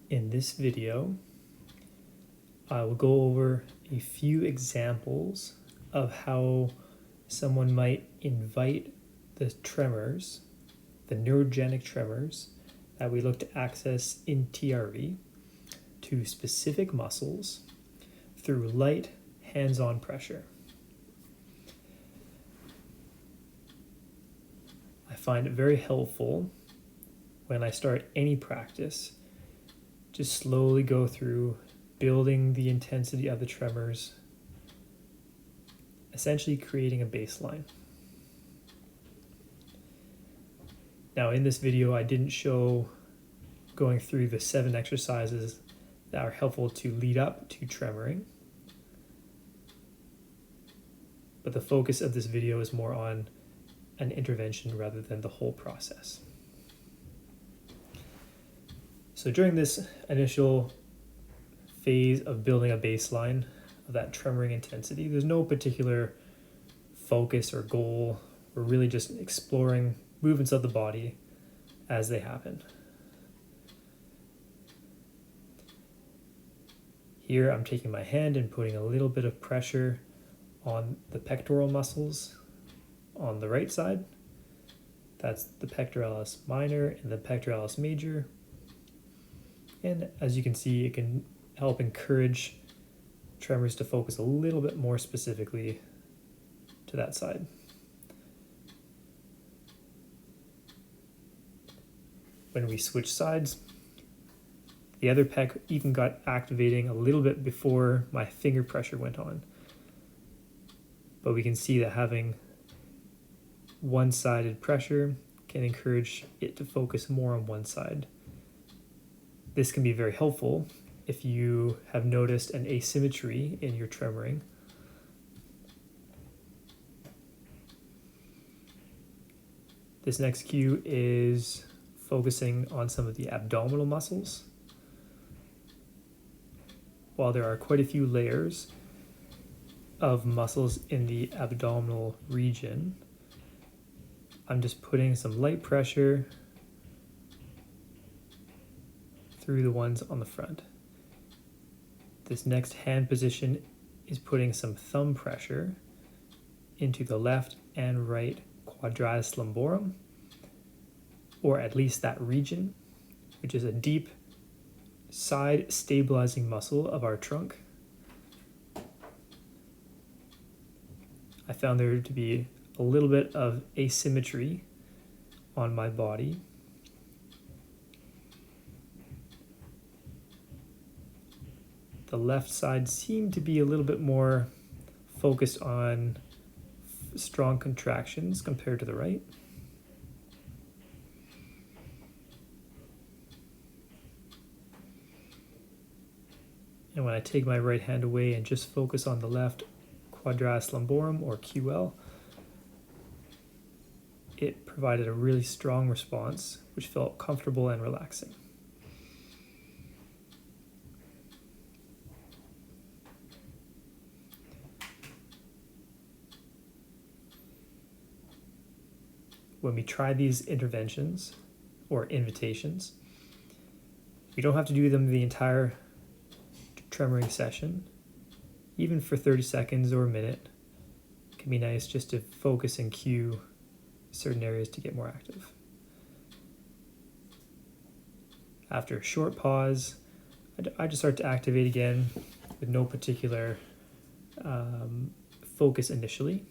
In this video, I will go over a few examples of how someone might invite the tremors, the neurogenic tremors that we look to access in TRE to specific muscles through light hands-on pressure. I find it very helpful when I start any practice to slowly go through building the intensity of the tremors, essentially creating a baseline. Now in this video, I didn't show going through the 7 exercises that are helpful to lead up to tremoring, but the focus of this video is more on an intervention rather than the whole process. So during this initial phase of building a baseline of that tremoring intensity, there's no particular focus or goal. We're really just exploring movements of the body as they happen. Here I'm taking my hand and putting a little bit of pressure on the pectoral muscles on the right side. That's the pectoralis minor and the pectoralis major. And as you can see, it can help encourage tremors to focus a little bit more specifically to that side. When we switch sides, the other pec even got activating a little bit before my finger pressure went on. But we can see that having one-sided pressure can encourage it to focus more on one side. This can be very helpful if you have noticed an asymmetry in your tremoring. This next cue is focusing on some of the abdominal muscles. While there are quite a few layers of muscles in the abdominal region, I'm just putting some light pressure through the ones on the front. This next hand position is putting some thumb pressure into the left and right quadratus lumborum, or at least that region, which is a deep side stabilizing muscle of our trunk. I found there to be a little bit of asymmetry on my body. The left side seemed to be a little bit more focused on strong contractions compared to the right. And when I take my right hand away and just focus on the left quadratus lumborum or QL, it provided a really strong response, which felt comfortable and relaxing. When we try these interventions or invitations, we don't have to do them the entire tremoring session. Even for 30 seconds or a minute, it can be nice just to focus and cue certain areas to get more active. After a short pause, I just start to activate again with no particular focus initially.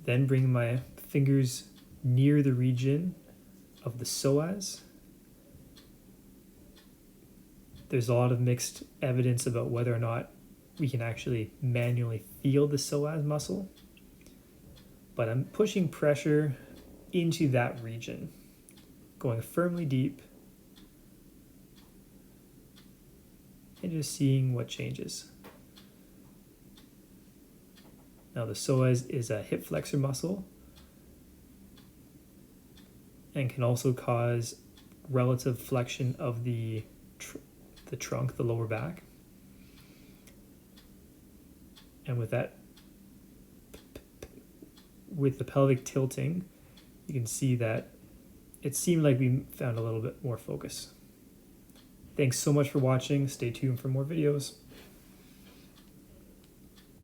Then bring my fingers near the region of the psoas. There's a lot of mixed evidence about whether or not we can actually manually feel the psoas muscle, but I'm pushing pressure into that region, going firmly deep, and just seeing what changes. Now the psoas is a hip flexor muscle and can also cause relative flexion of the trunk, the lower back. And with that, with the pelvic tilting, you can see that it seemed like we found a little bit more focus. Thanks so much for watching. Stay tuned for more videos.